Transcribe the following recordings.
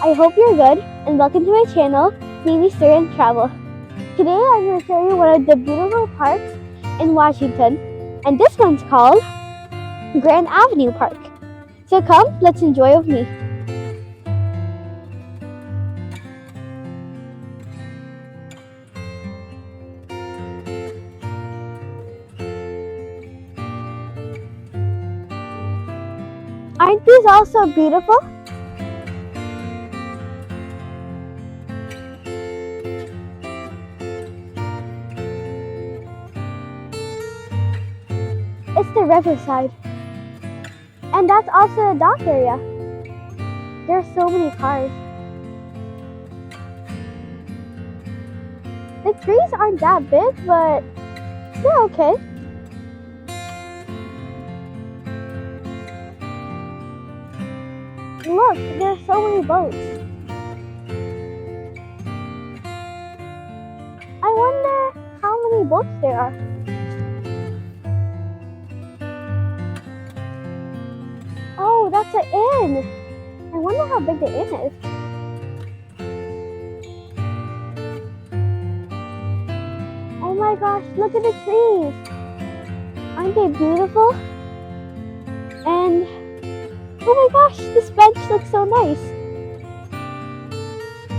I hope you're good and welcome to my channel, Navy Stir and Travel. Today I'm going to show you one of the beautiful parks in Washington, and this one's called Grand Avenue Park. So come, let's enjoy with me. Aren't these all so beautiful? It's the riverside. And that's also a dock area. There are so many cars. The trees aren't that big, but they're okay. Look, there are so many boats. I wonder how many boats there are. Oh, that's an inn. I wonder how big the inn is. Oh my gosh, look at the trees. Aren't they beautiful? And oh my gosh, this bench looks so nice.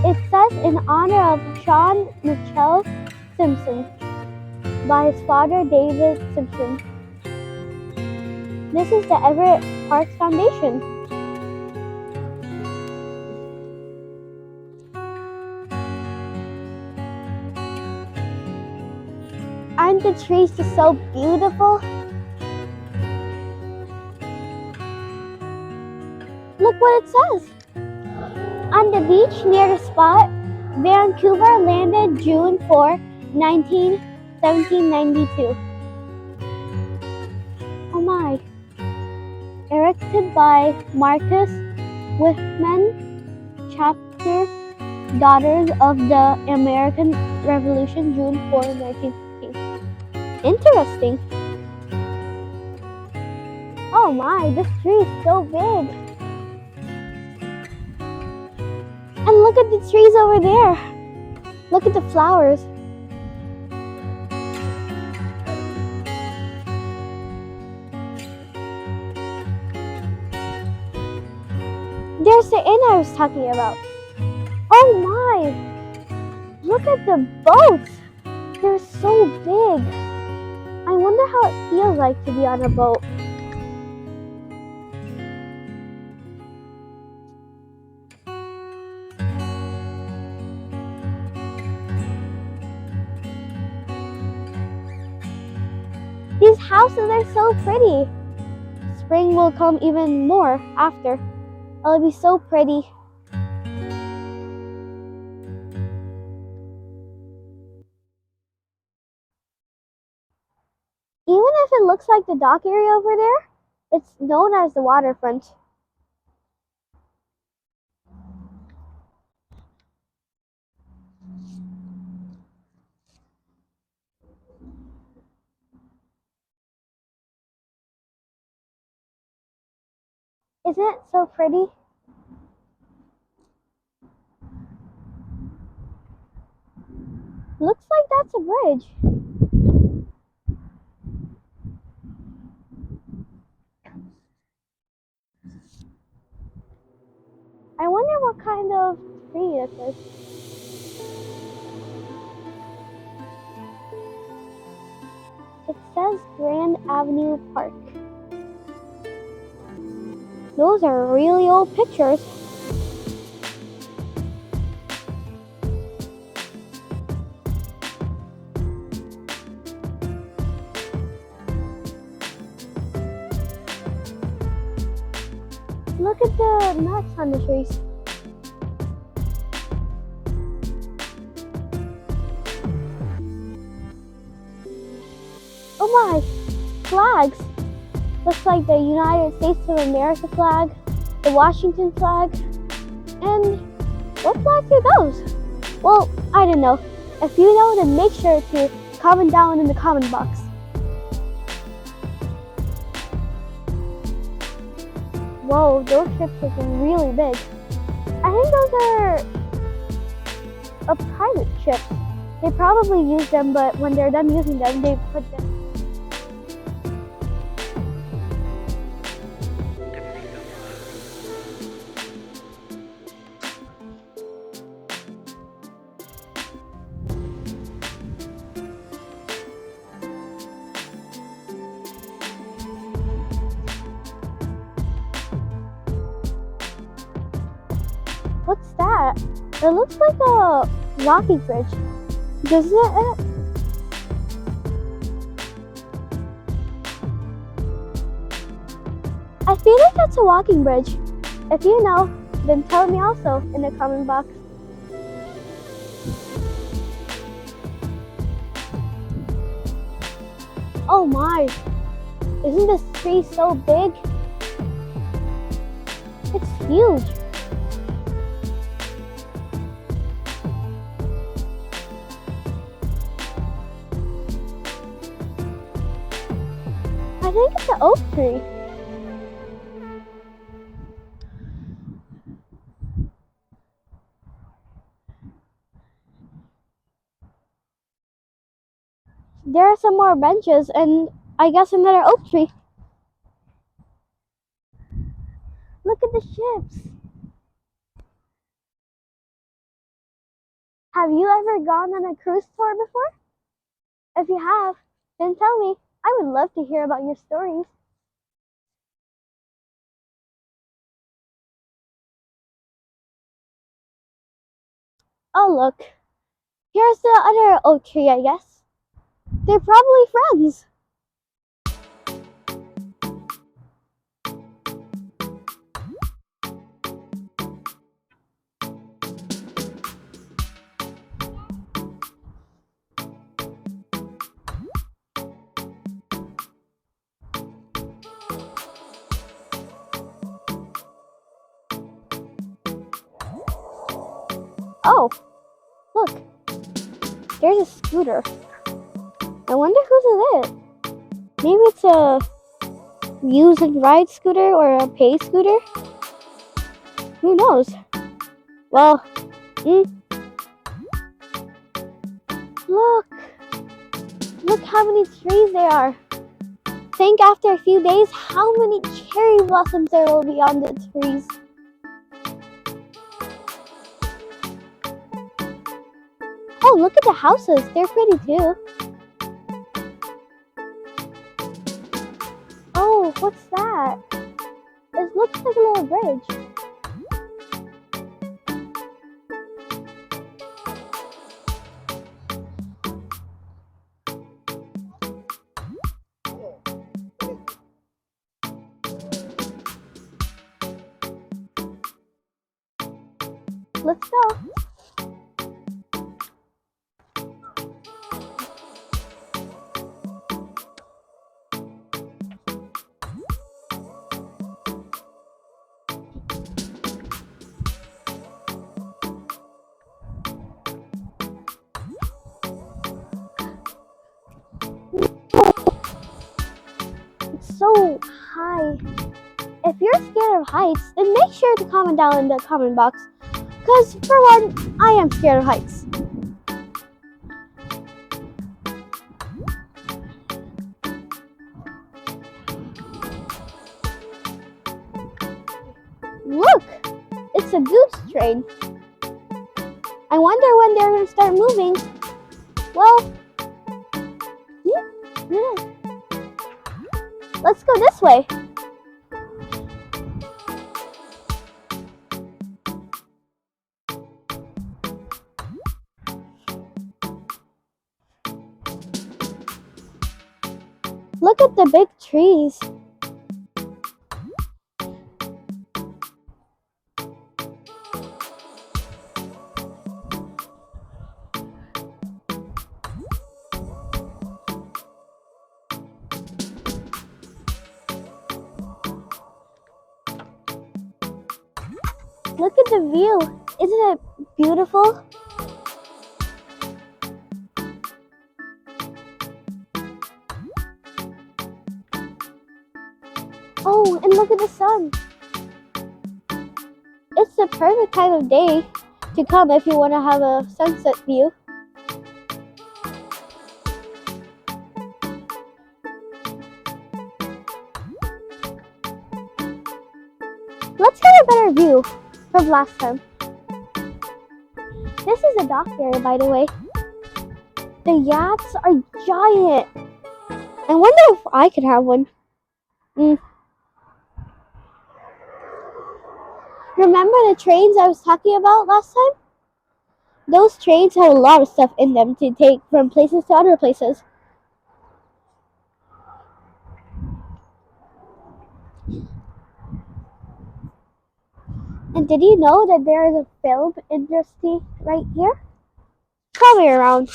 It says in honor of Sean Mitchell Simpson by his father David Simpson. This is the Everett Parks Foundation. Aren't the trees just so beautiful? Look what it says. On the beach near the spot, Vancouver landed June 4, 1792. Oh my. Erected by Marcus Whitman, chapter Daughters of the American Revolution, June 4, 1915. Interesting. Oh my, this tree is so big. And look at the trees over there. Look at the flowers. There's the inn I was talking about. Oh my! Look at the boats. They're so big. I wonder how it feels like to be on a boat. These houses are so pretty. Spring will come even more after. It'll be so pretty. Even if it looks like the dock area over there, it's known as the Waterfront. Isn't it so pretty? Looks like that's a bridge. I wonder what kind of tree this is. It says Grand Avenue Park. Those are really old pictures. Look at the nuts on the trees. Oh my, flags. Looks like the United States of America flag, the Washington flag, and what flags are those? Well, I don't know. If you know, then make sure to comment down in the comment box. Whoa, those ships are really big. I think those are private ships. They probably use them, but when they're done using them, they put them. What's that? It looks like a walking bridge. Isn't it? I feel like that's a walking bridge. If you know, then tell me also in the comment box. Oh my! Isn't this tree so big? It's huge. I think it's an oak tree. There are some more benches and I guess another oak tree. Look at the ships. Have you ever gone on a cruise tour before? If you have, then tell me. I would love to hear about your stories. Oh look, here's the other oak tree, I guess. They're probably friends. Oh, look, there's a scooter. I wonder whose it is. Maybe it's a use and ride scooter or a pay scooter? Who knows? Well, look how many trees there are. Think after a few days how many cherry blossoms there will be on the trees. Oh, look at the houses. They're pretty too. Oh, what's that? It looks like a little bridge. Let's go. It's so high. If you're scared of heights, then make sure to comment down in the comment box. Because, for one, I am scared of heights. Look! It's a goose train. I wonder when they're going to start moving. Well, let's go this way. Look at the big trees. Look at the view. Isn't it beautiful? Oh, and look at the sun. It's the perfect time of day to come if you want to have a sunset view. Let's get a better view from last time. This is a dock area, by the way. The yachts are giant. I wonder if I could have one. Remember the trains I was talking about last time? Those trains had a lot of stuff in them to take from places to other places. And did you know that there is a film industry right here? Probably around.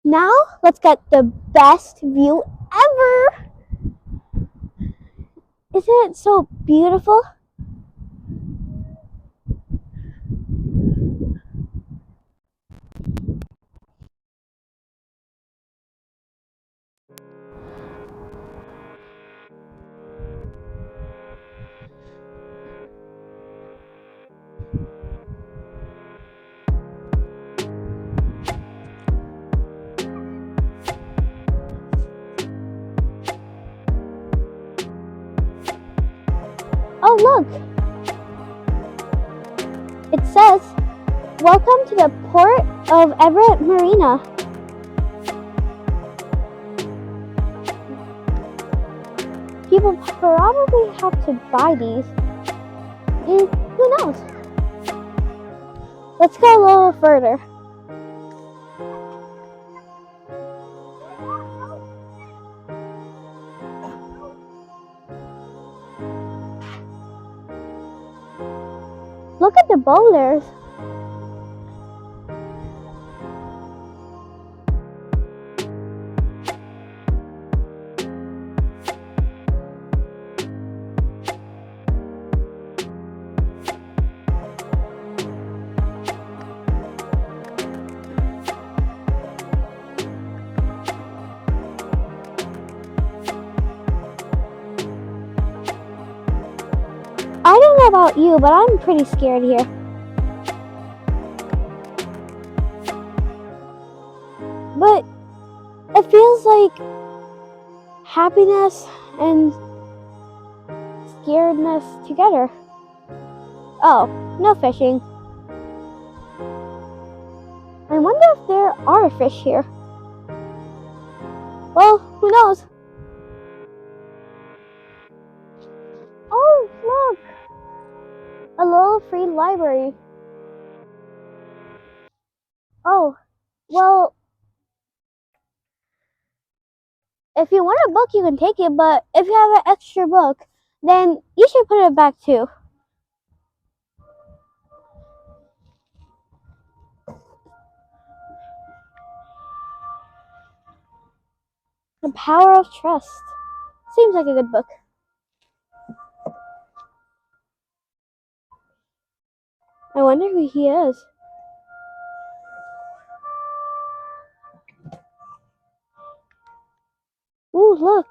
Now, let's get the best view ever! Isn't it so beautiful? Oh, look! It says, "Welcome to the Port of Everett Marina." People probably have to buy these. Who knows? Let's go a little further. Look at the boulders. I don't know about you, but I'm pretty scared here. But it feels like happiness and scaredness together. Oh, no fishing. I wonder if there are fish here. Well, who knows? Oh, look! A little free library. Oh, well, if you want a book, you can take it, but if you have an extra book, then you should put it back too. The Power of Trust. Seems like a good book. I wonder who he is. Ooh, look.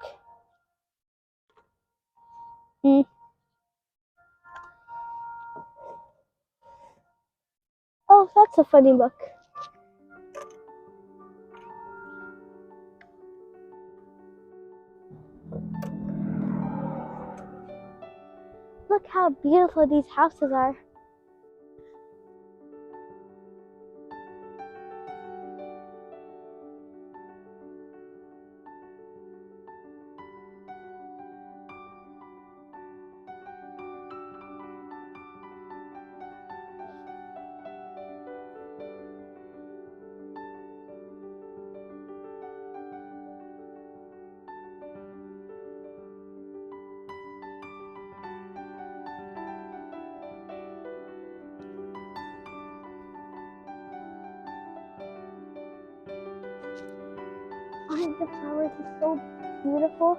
Oh, that's a funny book. Look how beautiful these houses are. Aren't the flowers so beautiful?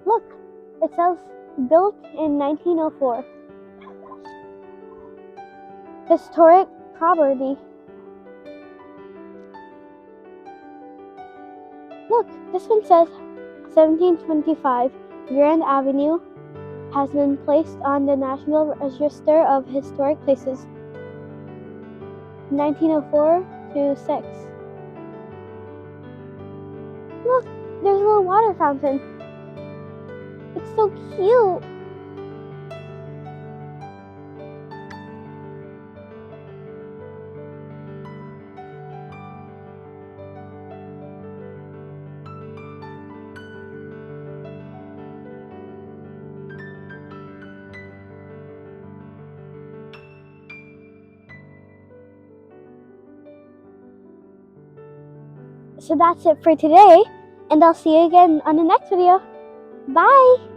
Look, it says built in 1904. Historic property. Look, this one says 1725 Grand Avenue has been placed on the National Register of Historic Places. 1904 to 6. Look, there's a little water fountain. It's so cute. So that's it for today, and I'll see you again on the next video. Bye!